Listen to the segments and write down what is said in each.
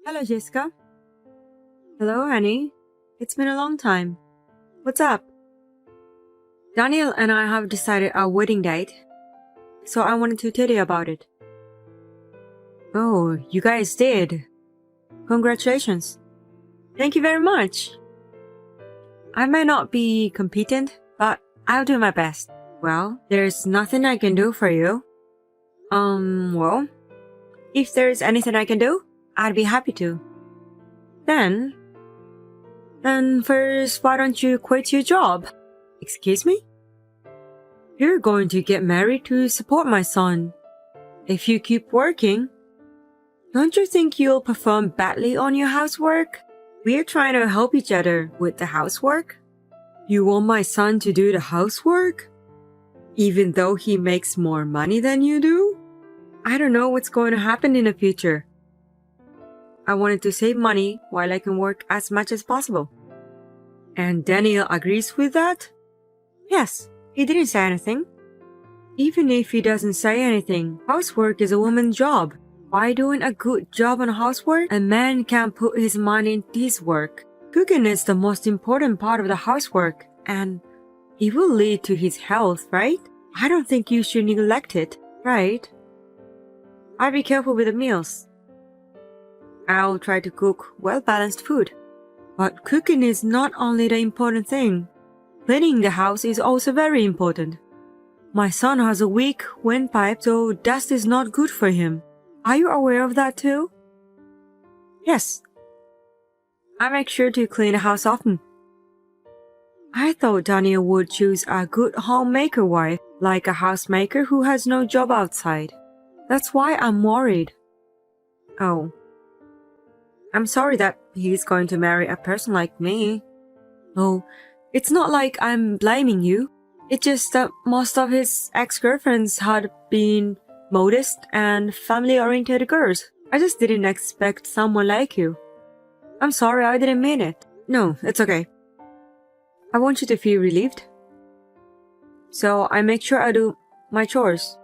Hello, Jessica. Hello, Annie. It's been a long time. What's up? Daniel and I have decided our wedding date, so I wanted to tell you about it. Oh, you guys did. Congratulations. Thank you very much. I may not be competent, but I'll do my best. Well, there's nothing I can do for you. Well, if there's anything I can do, I'd be happy to. Then first, why don't you quit your job? Excuse me? You're going to get married to support my son. If you keep working, don't you think you'll perform badly on your housework? We're trying to help each other with the housework. You want my son to do the housework? Even though he makes more money than you do? I don't know what's going to happen in the future. I wanted to save money while I can work as much as possible. And Daniel agrees with that? Yes, he didn't say anything. Even if he doesn't say anything, housework is a woman's job. By doing a good job on housework, a man can put his money into his work. Cooking is the most important part of the housework, and it will lead to his health, right? I don't think you should neglect it, right? I'll be careful with the meals. I'll try to cook well-balanced food. But cooking is not only the important thing. Cleaning the house is also very important. My son has a weak windpipe, so dust is not good for him. Are you aware of that too? Yes. I make sure to clean the house often. I thought Daniel would choose a good homemaker wife, like a housemaker who has no job outside. That's why I'm worried. Oh. I'm sorry that he's going to marry a person like me. Oh, it's not like I'm blaming you. It's just that most of his ex-girlfriends had been modest and family-oriented girls. I just didn't expect someone like you. I'm sorry, I didn't mean it. No, it's okay. I want you to feel relieved. So I make sure I do my chores.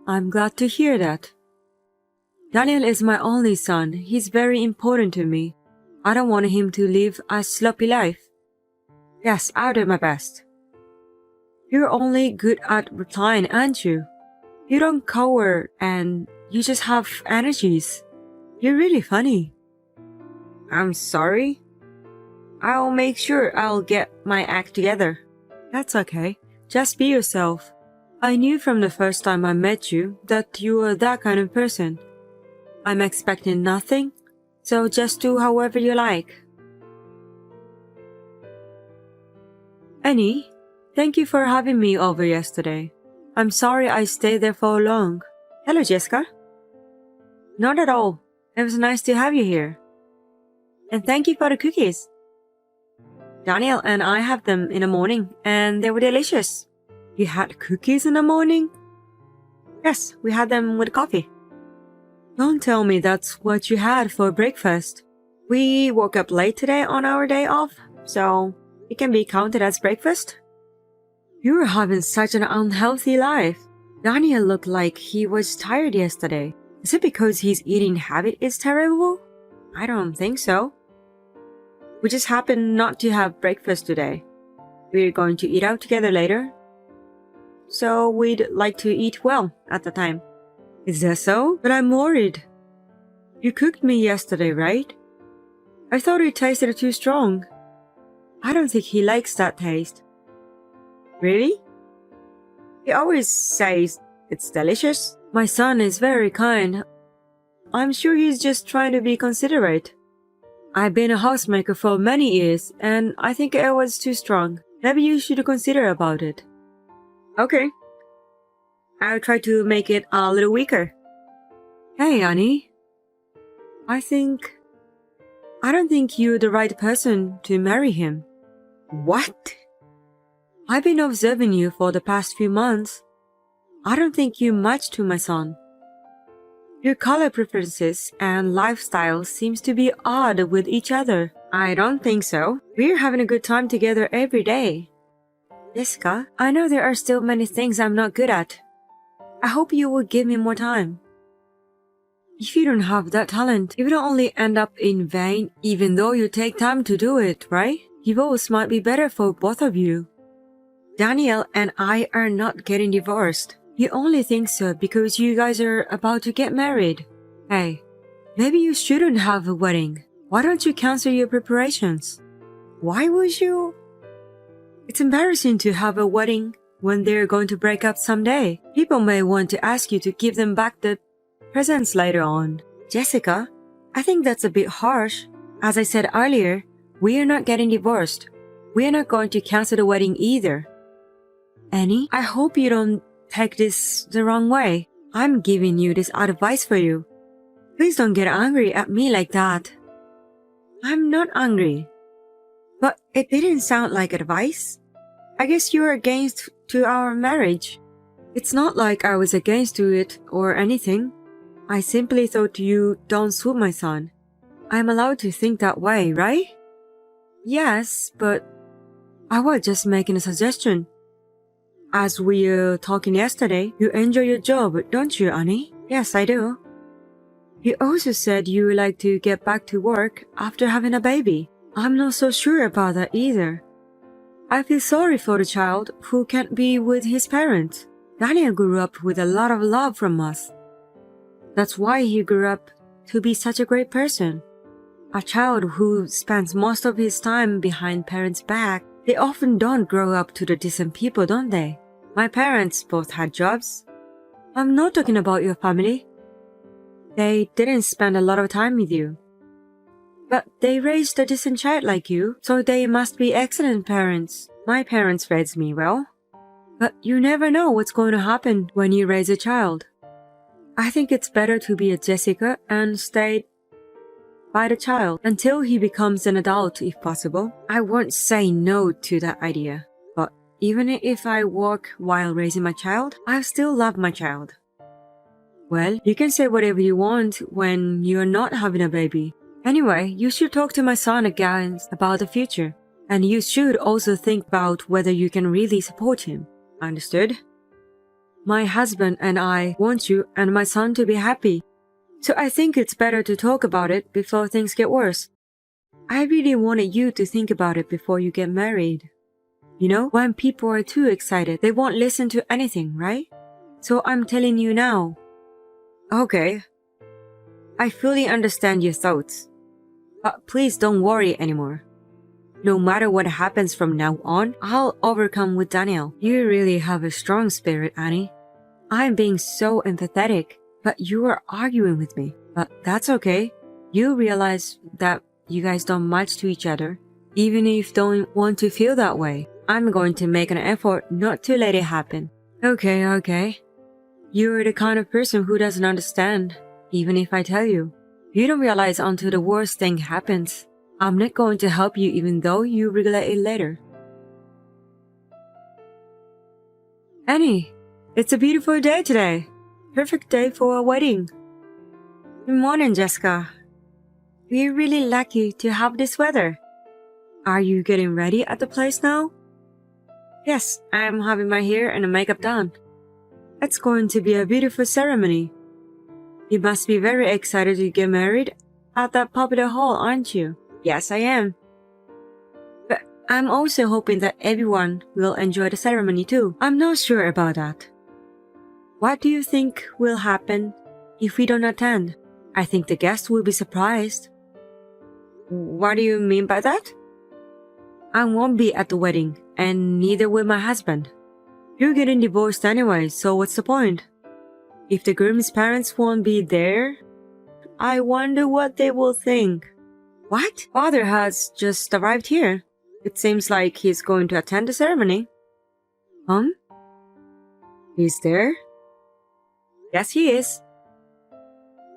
I'm glad to hear that. Daniel is my only son. He's very important to me. I don't want him to live a sloppy life. Yes, I'll do my best. You're only good at replying, aren't you? You don't cower and you just have energies. You're really funny. I'm sorry. I'll make sure I'll get my act together. That's okay. Just be yourself. I knew from the first time I met you that you were that kind of person. I'm expecting nothing, so just do however you like. Annie, thank you for having me over yesterday. I'm sorry I stayed there for long. Hello, Jessica. Not at all. It was nice to have you here. And thank you for the cookies. Daniel and I have them in the morning, and they were delicious. You had cookies in the morning? Yes, we had them with coffee. Don't tell me that's what you had for breakfast. We woke up late today on our day off, so it can be counted as breakfast. You were having such an unhealthy life. Daniel looked like he was tired yesterday. Is it because his eating habit is terrible? I don't think so. We just happened not to have breakfast today. We're going to eat out together later. So we'd like to eat well at the time. Is that so? But I'm worried. You cooked me yesterday, right? I thought it tasted too strong. I don't think he likes that taste. Really? He always says it's delicious. My son is very kind. I'm sure he's just trying to be considerate. I've been a housemaker for many years, and I think it was too strong. Maybe you should consider about it. Okay. I'll try to make it a little weaker. Hey, Annie. I don't think you're the right person to marry him. What? I've been observing you for the past few months. I don't think you match to my son. Your color preferences and lifestyle seems to be odd with each other. I don't think so. We're having a good time together every day. Jessica, I know there are still many things I'm not good at. I hope you will give me more time. If you don't have that talent, it will only end up in vain even though you take time to do it, right? Divorce might be better for both of you. Daniel and I are not getting divorced. You only think so because you guys are about to get married. Hey, maybe you shouldn't have a wedding. Why don't you cancel your preparations? Why would you? It's embarrassing to have a wedding when they're going to break up someday. People may want to ask you to give them back the presents later on. Jessica, I think that's a bit harsh. As I said earlier, we are not getting divorced. We are not going to cancel the wedding either. Annie, I hope you don't take this the wrong way. I'm giving you this advice for you. Please don't get angry at me like that. I'm not angry. But it didn't sound like advice. I guess you're against to our marriage. It's not like I was against to it or anything. I simply thought you don't suit my son. I'm allowed to think that way, right? Yes, but I was just making a suggestion. As we were talking yesterday, you enjoy your job, don't you, Annie? Yes, I do. You also said you would like to get back to work after having a baby. I'm not so sure about that either. I feel sorry for the child who can't be with his parents. Daniel grew up with a lot of love from us. That's why he grew up to be such a great person. A child who spends most of his time behind parents' back, they often don't grow up to the decent people, don't they? My parents both had jobs. I'm not talking about your family. They didn't spend a lot of time with you. But they raised a decent child like you, so they must be excellent parents. My parents raised me well. But you never know what's going to happen when you raise a child. I think it's better to be a Jessica and stay by the child until he becomes an adult if possible. I won't say no to that idea. But even if I work while raising my child, I still love my child. Well, you can say whatever you want when you're not having a baby. Anyway, you should talk to my son again about the future. And you should also think about whether you can really support him. Understood? My husband and I want you and my son to be happy. So I think it's better to talk about it before things get worse. I really wanted you to think about it before you get married. You know, when people are too excited, they won't listen to anything, right? So I'm telling you now. Okay. I fully understand your thoughts. But please don't worry anymore. No matter what happens from now on, I'll overcome with Daniel. You really have a strong spirit, Annie. I'm being so empathetic, but you are arguing with me. But that's okay. You realize that you guys don't match to each other, even if you don't want to feel that way. I'm going to make an effort not to let it happen. Okay. You're the kind of person who doesn't understand, even if I tell you. You don't realize until the worst thing happens. I'm not going to help you even though you regret it later. Annie, it's a beautiful day today. Perfect day for a wedding. Good morning, Jessica. We're really lucky to have this weather. Are you getting ready at the place now? Yes, I'm having my hair and makeup done. It's going to be a beautiful ceremony. You must be very excited to get married at that popular hall, aren't you? Yes, I am. But I'm also hoping that everyone will enjoy the ceremony too. I'm not sure about that. What do you think will happen if we don't attend? I think the guests will be surprised. What do you mean by that? I won't be at the wedding, and neither will my husband. You're getting divorced anyway, so what's the point? If the groom's parents won't be there, I wonder what they will think. What? Father has just arrived here. It seems like he's going to attend the ceremony. He's there? Yes, he is.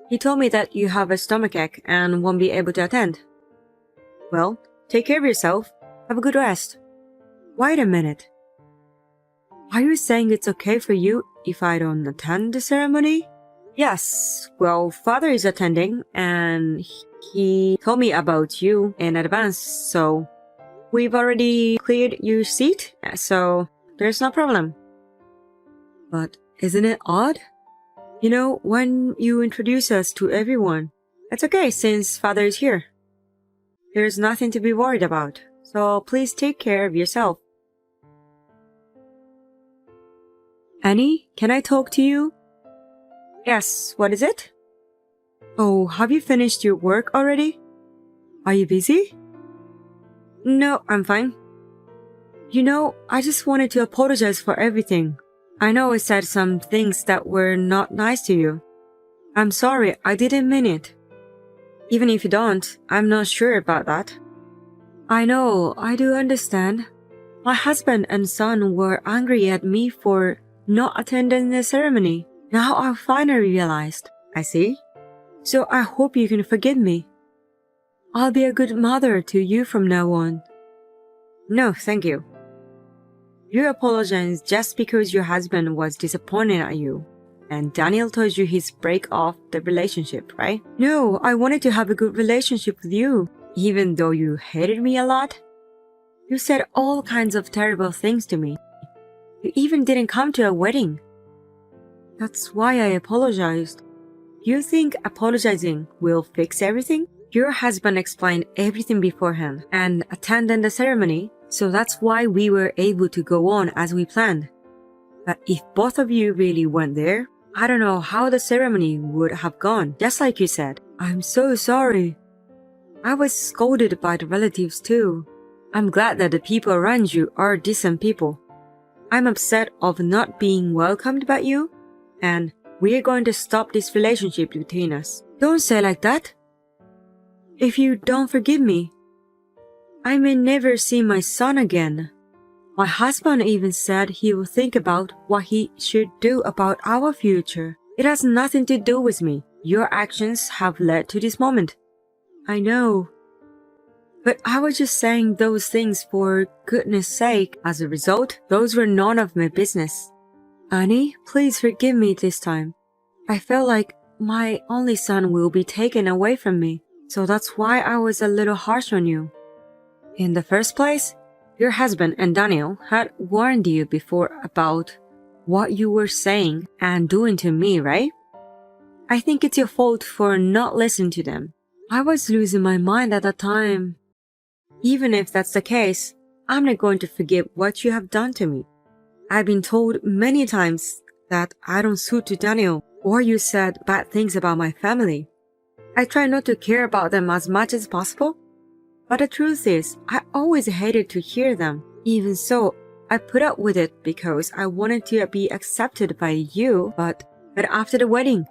He told me that you have a stomachache and won't be able to attend. Well, take care of yourself. Have a good rest. Wait a minute. Are you saying it's okay for you if I don't attend the ceremony? Yes. Well, Father is attending and he told me about you in advance, so we've already cleared your seat, so there's no problem. But isn't it odd? When you introduce us to everyone, it's okay since father is here. There's nothing to be worried about, so please take care of yourself. Annie, can I talk to you? Yes, what is it? Oh, have you finished your work already? Are you busy? No, I'm fine. I just wanted to apologize for everything. I know I said some things that were not nice to you. I'm sorry, I didn't mean it. Even if you don't, I'm not sure about that. I know, I do understand. My husband and son were angry at me for not attending the ceremony. Now I finally realized. I see. So I hope you can forgive me. I'll be a good mother to you from now on. No, thank you. You apologize just because your husband was disappointed at you. And Daniel told you he's break off the relationship, right? No, I wanted to have a good relationship with you, even though you hated me a lot. You said all kinds of terrible things to me. You even didn't come to a wedding. That's why I apologized. You think apologizing will fix everything? Your husband explained everything beforehand and attended the ceremony, so that's why we were able to go on as we planned. But if both of you really went there, I don't know how the ceremony would have gone, just like you said. I'm so sorry. I was scolded by the relatives too. I'm glad that the people around you are decent people. I'm upset of not being welcomed by you, and we're going to stop this relationship between us. Don't say like that. If you don't forgive me, I may never see my son again. My husband even said he will think about what he should do about our future. It has nothing to do with me. Your actions have led to this moment. I know. But I was just saying those things for goodness sake. As a result, those were none of my business. Annie, please forgive me this time. I felt like my only son will be taken away from me, so that's why I was a little harsh on you. In the first place, your husband and Daniel had warned you before about what you were saying and doing to me, right? I think it's your fault for not listening to them. I was losing my mind at that time. Even if that's the case, I'm not going to forgive what you have done to me. I've been told many times that I don't suit to Daniel, or you said bad things about my family. I try not to care about them as much as possible, but the truth is, I always hated to hear them. Even so, I put up with it because I wanted to be accepted by you, but after the wedding,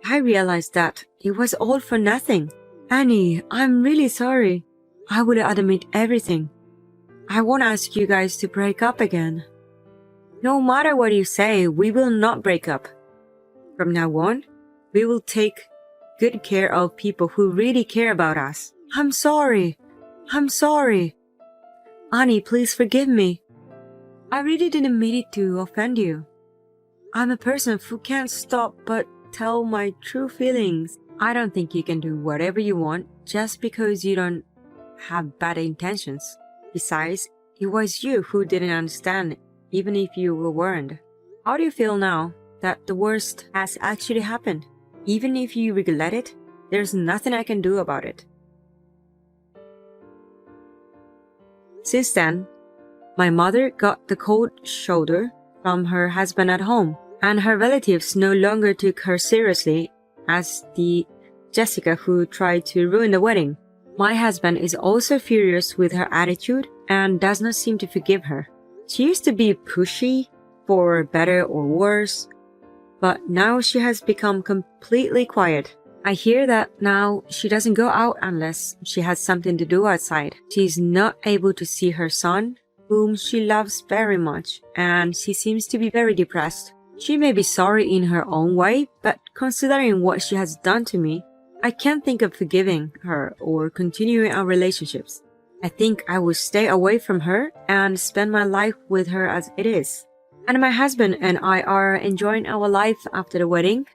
I realized that it was all for nothing. Annie, I'm really sorry. I will admit everything. I won't ask you guys to break up again. No matter what you say, we will not break up. From now on, we will take good care of people who really care about us. I'm sorry. Annie, please forgive me. I really didn't mean it to offend you. I'm a person who can't stop but tell my true feelings. I don't think you can do whatever you want just because you don't have bad intentions. Besides, it was you who didn't understand, even if you were warned. How do you feel now that the worst has actually happened? Even if you regret it, there's nothing I can do about it. Since then, my mother got the cold shoulder from her husband at home, and her relatives no longer took her seriously as the Jessica who tried to ruin the wedding. My husband is also furious with her attitude and does not seem to forgive her. She used to be pushy, for better or worse, but now she has become completely quiet. I hear that now she doesn't go out unless she has something to do outside. She is not able to see her son, whom she loves very much, and she seems to be very depressed. She may be sorry in her own way, but considering what she has done to me, I can't think of forgiving her or continuing our relationships. I think I will stay away from her and spend my life with her as it is. And my husband and I are enjoying our life after the wedding.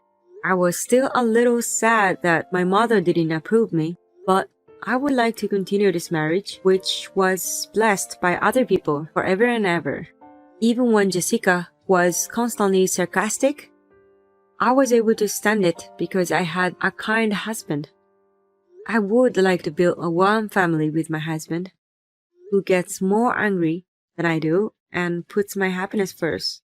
I was still a little sad that my mother didn't approve me, but I would like to continue this marriage, which was blessed by other people forever and ever. Even when Jessica was constantly sarcastic, I was able to stand it because I had a kind husband. I would like to build a warm family with my husband, who gets more angry than I do and puts my happiness first.